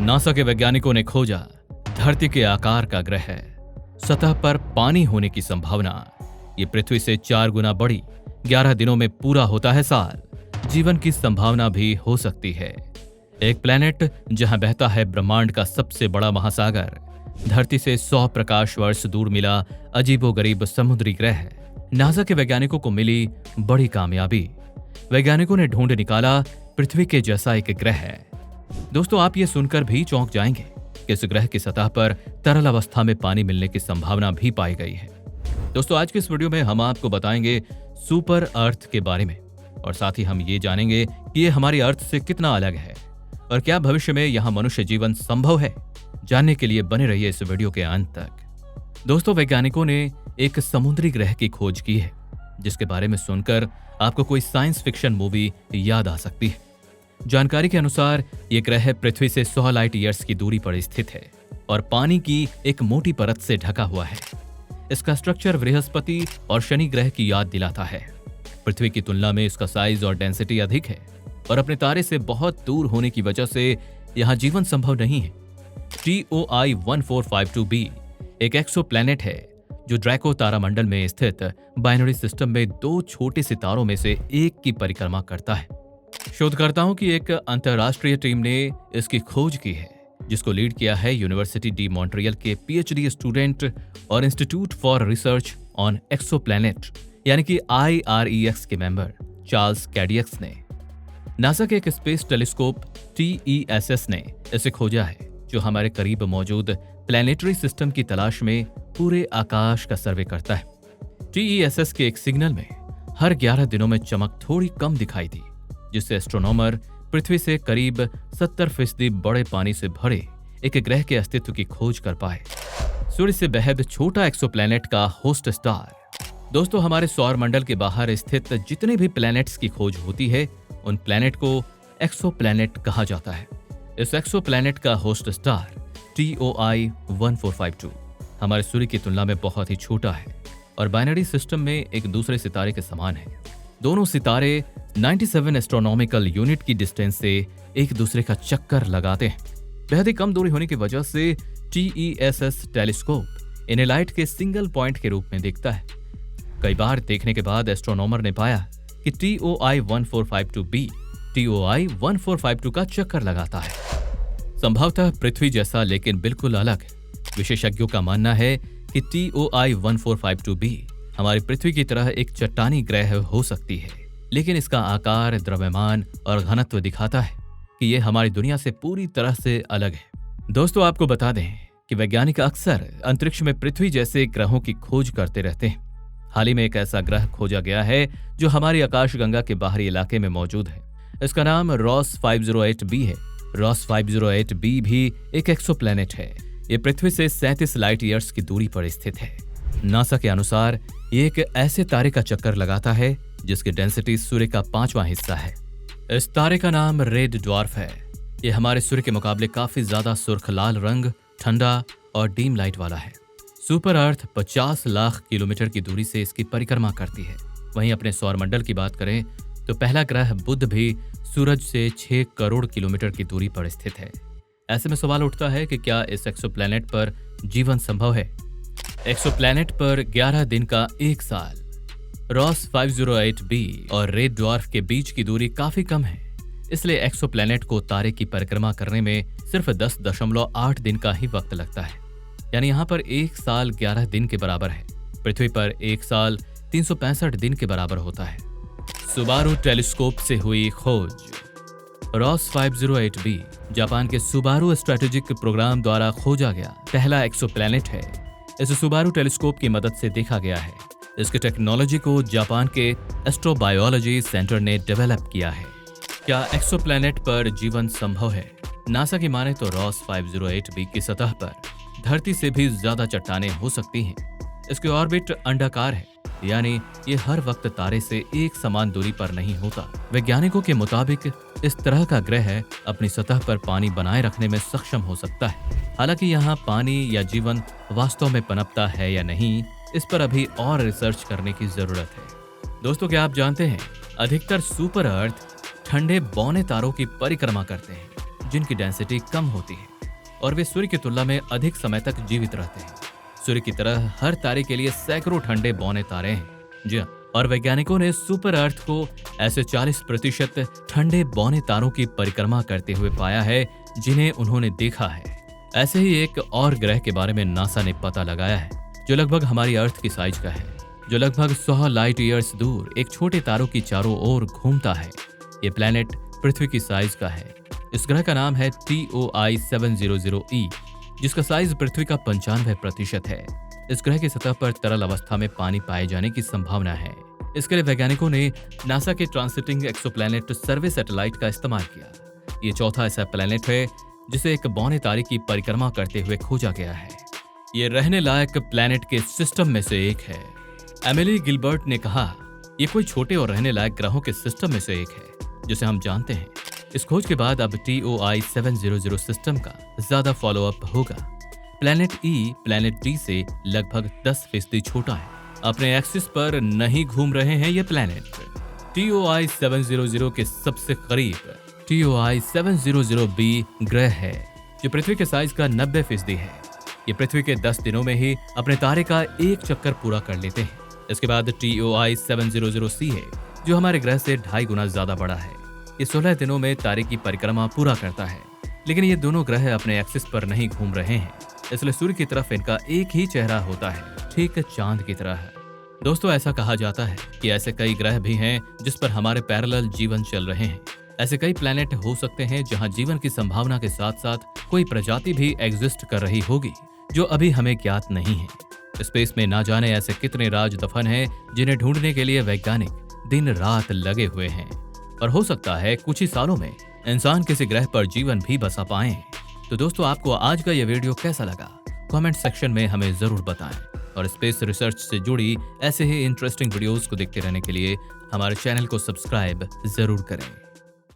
NASA के वैज्ञानिकों ने खोजा धरती के आकार का ग्रह है, सतह पर पानी होने की संभावना। ये पृथ्वी से 4 गुना बड़ी, 11 दिनों में पूरा होता है साल। जीवन की संभावना भी हो सकती है। एक प्लेनेट जहां बहता है ब्रह्मांड का सबसे बड़ा महासागर, धरती से 100 प्रकाश वर्ष दूर मिला अजीबोगरीब समुद्री ग्रह। नासा के वैज्ञानिकों को मिली बड़ी कामयाबी। वैज्ञानिकों ने ढूंढ निकाला पृथ्वी के जैसा एक ग्रह है। दोस्तों, आप ये सुनकर भी चौंक जाएंगे कि इस ग्रह की सतह पर तरल अवस्था में पानी मिलने की संभावना भी पाई गई है। दोस्तों, आज के इस वीडियो में हम आपको बताएंगे सुपर अर्थ के बारे में, और साथ ही हम ये जानेंगे कि ये हमारी अर्थ से कितना अलग है और क्या भविष्य में यहाँ मनुष्य जीवन संभव है। जानने के लिए बने रहिए इस वीडियो के अंत तक। दोस्तों, वैज्ञानिकों ने एक समुद्री ग्रह की खोज की है, जिसके बारे में सुनकर आपको कोई साइंस फिक्शन मूवी याद आ सकती है। जानकारी के अनुसार यह ग्रह पृथ्वी से 100 लाइट ईयर्स की दूरी पर स्थित है और पानी की एक मोटी परत से ढका हुआ है। इसका स्ट्रक्चर बृहस्पति और शनि ग्रह की याद दिलाता है। पृथ्वी की तुलना में इसका साइज और डेंसिटी अधिक है और अपने तारे से बहुत दूर होने की वजह से यहाँ जीवन संभव नहीं है। TOI 1452b एक एक्सोप्लैनेट है जो ड्रैको तारामंडल में स्थित बाइनरी सिस्टम में 2 छोटे सितारों में से एक की परिक्रमा करता है। शोधकर्ताओं की एक अंतर्राष्ट्रीय टीम ने इसकी खोज की है, जिसको लीड किया है यूनिवर्सिटी डी मॉन्ट्रियल के PhD स्टूडेंट और institute for research on exoplanet यानी कि IREX के मेंबर चार्ल्स कैडियक्स ने। नासा के एक स्पेस टेलीस्कोप TESS ने इसे खोजा है, जो हमारे करीब मौजूद प्लैनेटरी सिस्टम की तलाश में पूरे आकाश का सर्वे करता है। TESS के एक सिग्नल में हर 11 दिनों में चमक थोड़ी कम दिखाई दी, जिससे एस्ट्रोनॉमर पृथ्वी से करीब 70% बड़े पानी से भरे एक ग्रह के अस्तित्व की खोज कर पाए। सूर्य से बेहद छोटा एक्सोप्लैनेट का होस्ट स्टार। दोस्तों, हमारे सौर मंडल के बाहर स्थित जितने भी प्लैनेट्स की खोज होती है, उन प्लैनेट को एक्सोप्लैनेट कहा जाता है। इस एक्सोप्लैनेट का होस्ट स्टार TOI 1452 हमारे सूर्य की तुलना में बहुत ही छोटा है और बाइनरी सिस्टम में एक दूसरे सितारे के समान है। दोनों सितारे 97 एस्ट्रोनॉमिकल यूनिट की डिस्टेंस से एक दूसरे का चक्कर लगाते हैं। बेहद ही कम दूरी होने की वजह से TESS टेलीस्कोप इन्हें लाइट के सिंगल पॉइंट के रूप में दिखता है। कई बार देखने के बाद एस्ट्रोनॉमर ने पाया कि TOI 1452b TOI 1452 का चक्कर लगाता है, संभवतः पृथ्वी जैसा लेकिन बिल्कुल अलग। विशेषज्ञों का मानना है कि TOI 1452b हमारी पृथ्वी की तरह एक चट्टानी ग्रह हो सकती है, लेकिन इसका आकार, द्रव्यमान और घनत्व दिखाता है कि यह हमारी दुनिया से पूरी तरह से अलग है। दोस्तों, आपको बता दें कि वैज्ञानिक अक्सर अंतरिक्ष में पृथ्वी जैसे ग्रहों की खोज करते रहते हैं। हाल ही में एक ऐसा ग्रह खोजा गया है जो हमारी आकाशगंगा के बाहरी इलाके में मौजूद है। इसका नाम रॉस 508b है। रॉस 508b भी एक एक्सोप्लैनेट है। ये पृथ्वी से 37 लाइट ईयर्स की दूरी पर स्थित है। नासा के अनुसार ये एक ऐसे तारे का चक्कर लगाता है जिसकी डेंसिटी सूर्य का 5वां हिस्सा है। इस तारे का नाम रेड ड्वार्फ है। ये हमारे सूर्य के मुकाबले काफी ज्यादा सुर्ख लाल रंग, ठंडा और डीम लाइट वाला है। सुपर अर्थ 50 लाख किलोमीटर की दूरी से इसकी परिक्रमा करती है। वहीं अपने सौर मंडल की बात करें तो पहला ग्रह बुध भी सूरज से 6 करोड़ किलोमीटर की दूरी पर स्थित है। ऐसे में सवाल उठता है कि क्या इस एक्सोप्लैनेट पर जीवन संभव है। एक्सोप्लैनेट पर 11 दिन का एक साल। रॉस 508b और रेड ड्वार्फ के बीच की दूरी काफी कम है, इसलिए एक्सोप्लैनेट को तारे की परिक्रमा करने में सिर्फ 10.8 दिन का ही वक्त लगता है। यानी यहाँ पर एक साल 11 दिन के बराबर है। पृथ्वी पर एक साल 365 दिन के बराबर होता है। सुबारू टेलीस्कोप से हुई खोज। रॉस 508b जापान के सुबारू स्ट्रेटेजिक प्रोग्राम द्वारा खोजा गया पहला एक्सोप्लैनेट है। इसे सुबारू टेलीस्कोप की मदद से देखा गया है। इसकी टेक्नोलॉजी को जापान के एस्ट्रोबायोलॉजी सेंटर ने डेवलप किया है। क्या एक्सोप्लैनेट पर जीवन संभव है? नासा की माने तो रॉस 508b की सतह पर धरती से भी ज्यादा चट्टानें हो सकती हैं। इसकी ऑर्बिट अंडाकार है, यानी ये हर वक्त तारे से एक समान दूरी पर नहीं होता। वैज्ञानिकों के मुताबिक इस तरह का ग्रह अपनी सतह पर पानी बनाए रखने में सक्षम हो सकता है। हालांकि यहाँ पानी या जीवन वास्तव में पनपता है या नहीं, इस पर अभी और रिसर्च करने की जरूरत है। दोस्तों, क्या आप जानते हैं अधिकतर सुपर अर्थ ठंडे बौने तारों की परिक्रमा करते हैं जिनकी डेंसिटी कम होती है। और वे सूर्य की तुलना में अधिक समय तक जीवित रहते हैं। सूर्य की तरह हर तारे के लिए सैकड़ों ठंडे बौने तारे हैं। जी हाँ, और वैज्ञानिकों ने सुपर अर्थ को ऐसे 40% ठंडे बौने तारों की परिक्रमा करते हुए पाया है जिन्हें उन्होंने देखा है। ऐसे ही एक और ग्रह के बारे में नासा ने पता लगाया है जो लगभग हमारी अर्थ की साइज का है, जो लगभग 100 लाइट ईयर्स दूर एक छोटे तारों की चारों ओर घूमता है। ये प्लैनेट पृथ्वी की साइज का है। इस ग्रह का नाम है TOI 700e, जिसका साइज पृथ्वी का 95% है। इस ग्रह की सतह पर तरल अवस्था में पानी पाए जाने की संभावना है। इसके लिए वैज्ञानिकों ने नासा के ट्रांसिटिंग एक्सोप्लैनेट सर्वे सैटेलाइट का इस्तेमाल किया। ये चौथा ऐसा प्लैनेट है जिसे एक बौने तारे की परिक्रमा करते हुए खोजा गया है। ये रहने लायक प्लैनेट के सिस्टम में से एक है। एमिली गिलबर्ट ने कहा, ये कोई छोटे और रहने लायक ग्रहों के सिस्टम में से एक है जिसे हम जानते हैं। इस खोज के बाद अब TOI 700 सिस्टम का ज्यादा फॉलोअप होगा। प्लैनेट E प्लैनेट D से लगभग 10% छोटा है। अपने एक्सिस पर नहीं घूम रहे हैं ये प्लैनेट। TOI 700 के सबसे करीब TOI 700b ग्रह है जो पृथ्वी के साइज का 90% है। ये पृथ्वी के 10 दिनों में ही अपने तारे का एक चक्कर पूरा कर लेते हैं। इसके बाद TOI 700c है जो हमारे ग्रह से 2.5 गुना ज्यादा बड़ा है। ये 16 दिनों में तारे की परिक्रमा पूरा करता है। लेकिन ये दोनों ग्रह अपने एक्सिस पर नहीं घूम रहे हैं, इसलिए सूर्य की तरफ इनका एक ही चेहरा होता है, ठीक चांद की तरह। दोस्तों, ऐसा कहा जाता है कि ऐसे कई ग्रह भी हैं जिस पर हमारे पैरेलल जीवन चल रहे हैं। ऐसे कई प्लैनेट हो सकते हैं जहां जीवन की संभावना के साथ साथ कोई प्रजाति भी एग्जिस्ट कर रही होगी जो अभी हमें ज्ञात नहीं है। स्पेस में ना जाने ऐसे कितने राज दफन हैं जिन्हें ढूंढने के लिए वैज्ञानिक दिन रात लगे हुए हैं। और हो सकता है कुछ ही सालों में इंसान किसी ग्रह पर जीवन भी बसा पाए। तो दोस्तों, आपको आज का यह वीडियो कैसा लगा? कमेंट सेक्शन में हमें जरूर बताएं। और स्पेस रिसर्च से जुड़ी ऐसे ही इंटरेस्टिंग वीडियोस को देखते रहने के लिए हमारे चैनल को सब्सक्राइब जरूर करें।